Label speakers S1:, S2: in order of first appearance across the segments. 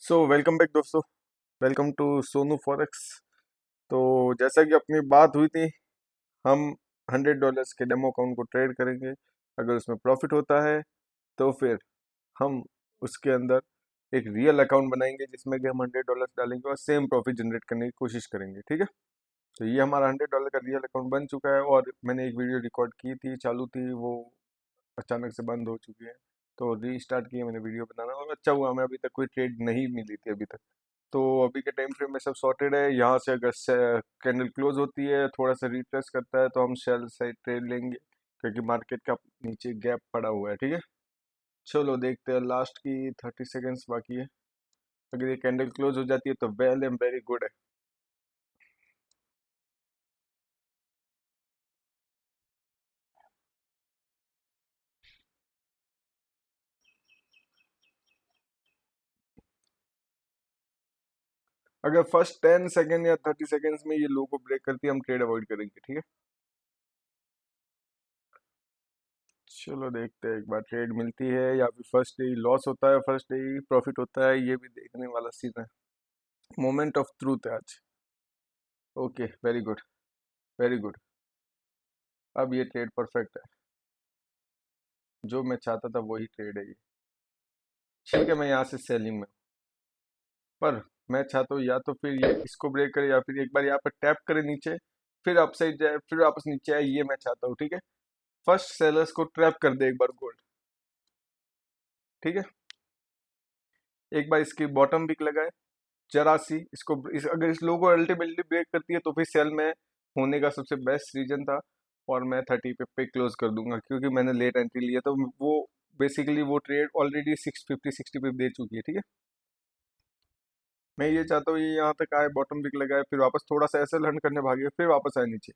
S1: Welcome back दोस्तों। Welcome to Sonu forex. तो जैसा कि अपनी बात हुई थी, हम $100 के डेमो अकाउंट को ट्रेड करेंगे। अगर उसमें प्रॉफिट होता है तो फिर हम उसके अंदर एक रियल अकाउंट बनाएंगे जिसमें कि हम $100 डालेंगे और सेम प्रॉफिट जनरेट करने की कोशिश करेंगे। ठीक है। तो ये हमारा $100 का रियल अकाउंट बन चुका है और मैंने एक वीडियो रिकॉर्ड की थी, चालू थी, वो अचानक से बंद हो चुकी है। तो रीस्टार्ट किया मैंने वीडियो बनाना और अच्छा हुआ, हमें अभी तक कोई ट्रेड नहीं मिली थी अभी तक। तो अभी के टाइम फ्रेम में सब सॉर्टेड है। यहाँ से अगर कैंडल क्लोज होती है, थोड़ा सा रिट्रेस करता है, तो हम सेल साइड ट्रेड लेंगे क्योंकि मार्केट का नीचे गैप पड़ा हुआ है। ठीक है। चलो देखते हैं, लास्ट की 30 सेकेंड्स बाकी है। अगर ये कैंडल क्लोज हो जाती है तो वेल एंड वेरी गुड है। अगर फर्स्ट 10 सेकेंड या 30 सेकेंड्स में ये लो को ब्रेक करती है, हम ट्रेड अवॉइड करेंगे। ठीक है। चलो देखते हैं, एक बार ट्रेड मिलती है या फिर फर्स्ट डे लॉस होता है, फर्स्ट डे प्रॉफिट होता है, ये भी देखने वाला सीन है। मोमेंट ऑफ ट्रूथ है आज। Okay, very good, very good. अब ये ट्रेड परफेक्ट है, जो मैं चाहता था वही ट्रेड है ये। ठीक है, मैं यहाँ से सेलिंग में हूँ, पर मैं चाहता हूँ या तो फिर ये इसको ब्रेक करे या फिर एक बार यहाँ पर टैप करे नीचे, फिर अपसाइड जाए, फिर वापस नीचे आए, ये मैं चाहता हूँ। ठीक है। फर्स्ट सेलर्स को ट्रैप कर दे एक बार गोल्ड। ठीक है। एक बार इसकी बॉटम पिक लगाए 84, अगर इस लोगो अल्टीमेटली ब्रेक करती है तो फिर सेल में होने का सबसे बेस्ट रीजन था। और मैं 30 पे क्लोज कर दूंगा क्योंकि मैंने लेट एंट्री लिया, तो वो बेसिकली वो ट्रेड ऑलरेडी 650 60 दे चुकी है। ठीक है। मैं ये चाहता हूँ ये यहाँ तक आए, बॉटम पिक लगाए, फिर वापस थोड़ा सा ऐसे लर्न करने भागे, फिर वापस आए नीचे।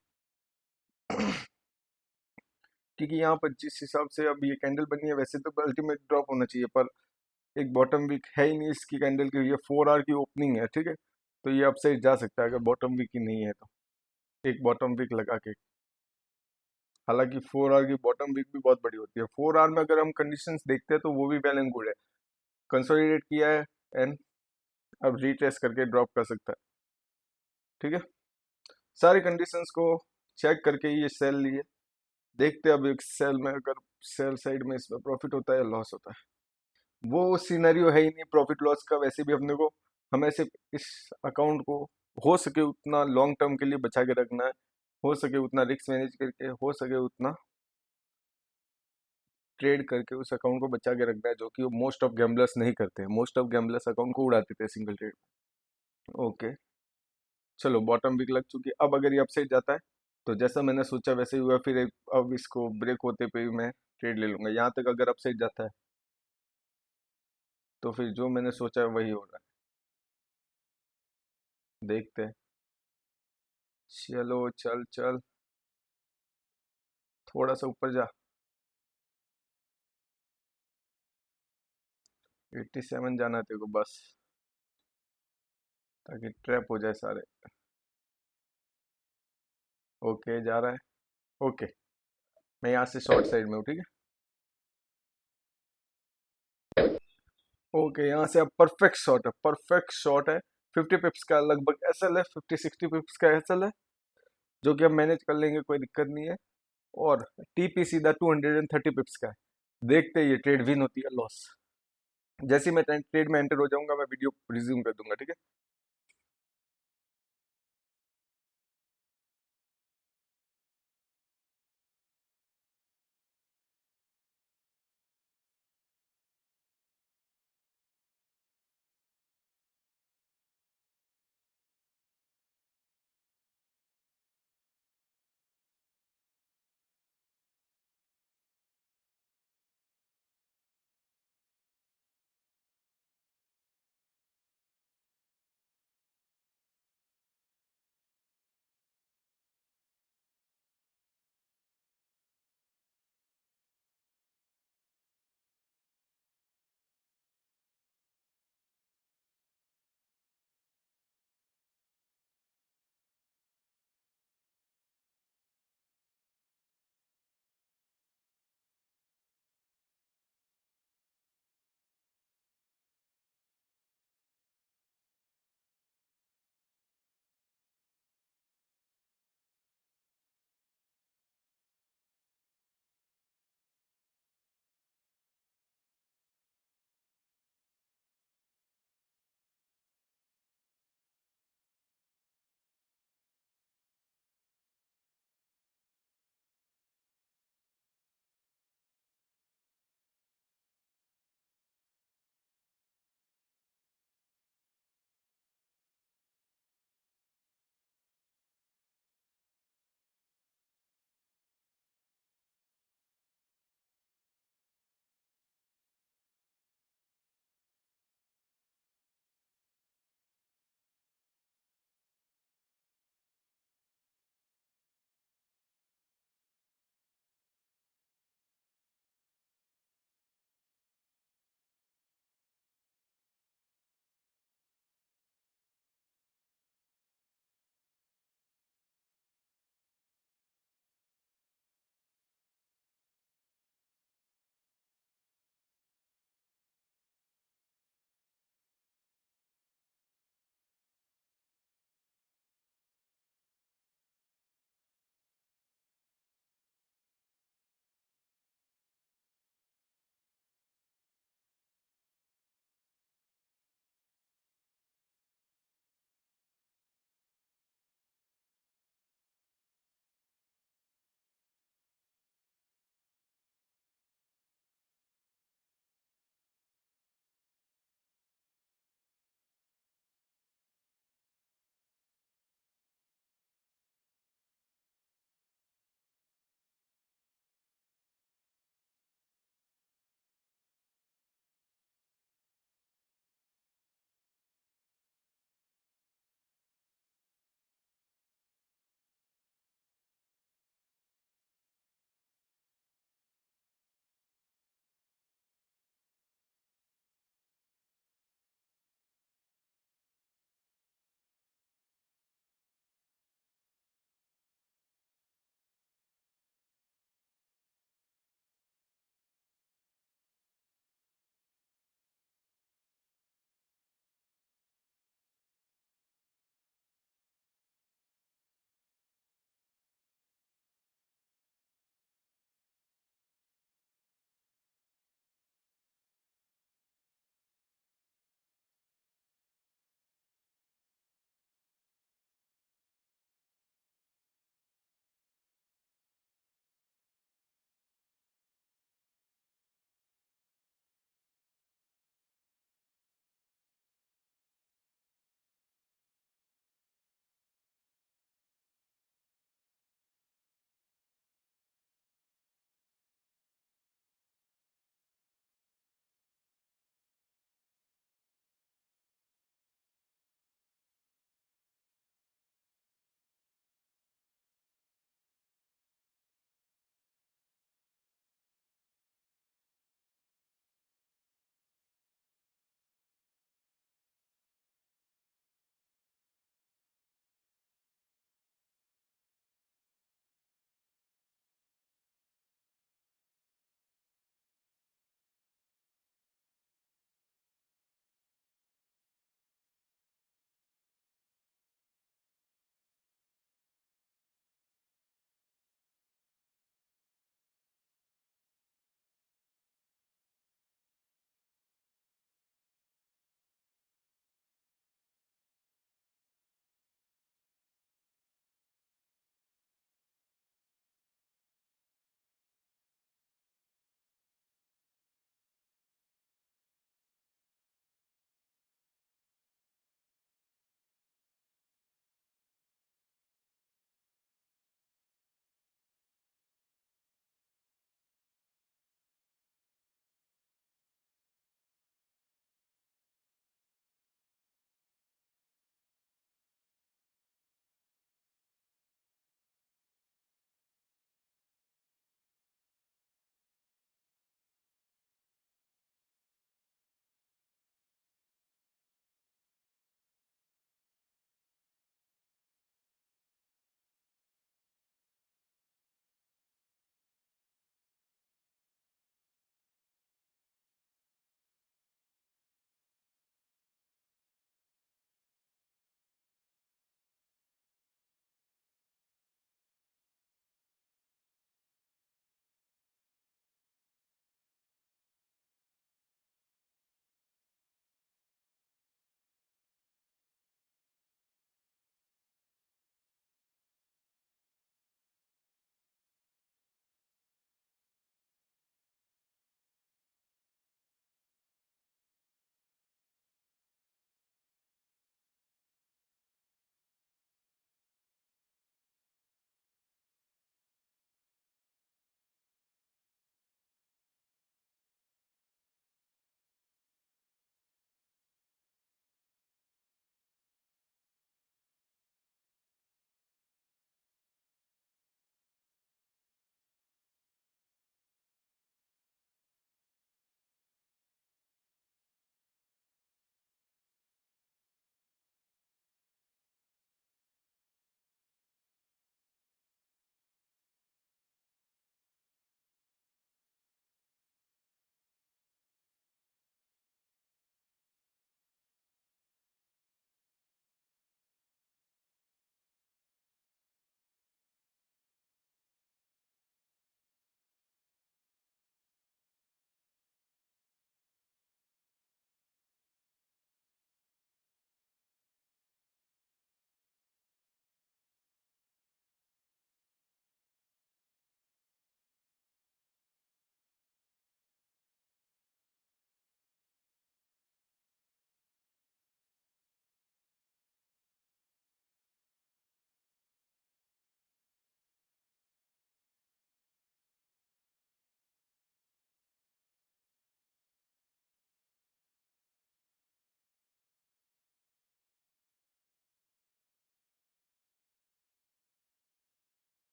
S1: क्योंकि यहाँ पर जिस हिसाब से अब ये कैंडल बनी है, वैसे तो अल्टीमेट ड्रॉप होना चाहिए, पर एक बॉटम वीक है ही नहीं इसकी कैंडल की। ये 4 आवर की ओपनिंग है। ठीक है। तो ये अपसाइड जा सकता है अगर बॉटम वीक ही नहीं है तो, एक बॉटम वीक लगा के। हालांकि 4 आवर की बॉटम वीक भी बहुत बड़ी होती है। 4 आवर में अगर हम कंडीशंस देखते हैं तो वो भी वेल एंड गुड है। कंसोलिडेट किया है एंड अब रीट्रेस करके ड्रॉप कर सकता है। ठीक है। सारी कंडीशंस को चेक करके ये सेल लिए। देखते हैं अब एक सेल में अगर सेल साइड में इसमें प्रॉफिट होता है या लॉस होता है। वो सिनेरियो है ही नहीं प्रॉफिट लॉस का, वैसे भी अपने को, हमें सिर्फ इस अकाउंट को हो सके उतना लॉन्ग टर्म के लिए बचा के रखना है, हो सके उतना रिस्क मैनेज करके, हो सके उतना ट्रेड करके उस अकाउंट को बचा के रखना है, जो कि मोस्ट ऑफ गैम्बलर्स नहीं करते हैं। मोस्ट ऑफ गैम्बलर्स अकाउंट को उड़ा देते हैं सिंगल ट्रेड। ओके। चलो बॉटम वीक लग चुकी है। अब अगर ये अपसाइड जाता है तो जैसा मैंने सोचा वैसे ही हुआ, फिर अब इसको ब्रेक होते पे भी मैं ट्रेड ले लूंगा। यहाँ तक अगर अपसाइड जाता है तो फिर जो मैंने सोचा है वही हो रहा है। देखते हैं। चलो चल चल, थोड़ा सा ऊपर जा। 87 जाना है तेरे को बस, ताकि ट्रैप हो जाए सारे। ओके, जा रहा है। ओके, मैं यहाँ से शॉर्ट साइड में हूँ। ठीक है। ओके, यहाँ से अब परफेक्ट शॉट है, परफेक्ट शॉट है। 50 पिप्स का लगभग एसएल है, 50 60 पिप्स का एसएल है, जो कि हम मैनेज कर लेंगे, कोई दिक्कत नहीं है। और टीपी सीधा 230 पिप्स का है। देखते हैं ये ट्रेड विन होती है लॉस। जैसे ही मैं ट्रेड में एंटर हो जाऊंगा, मैं वीडियो रिज्यूम कर दूंगा। ठीक है।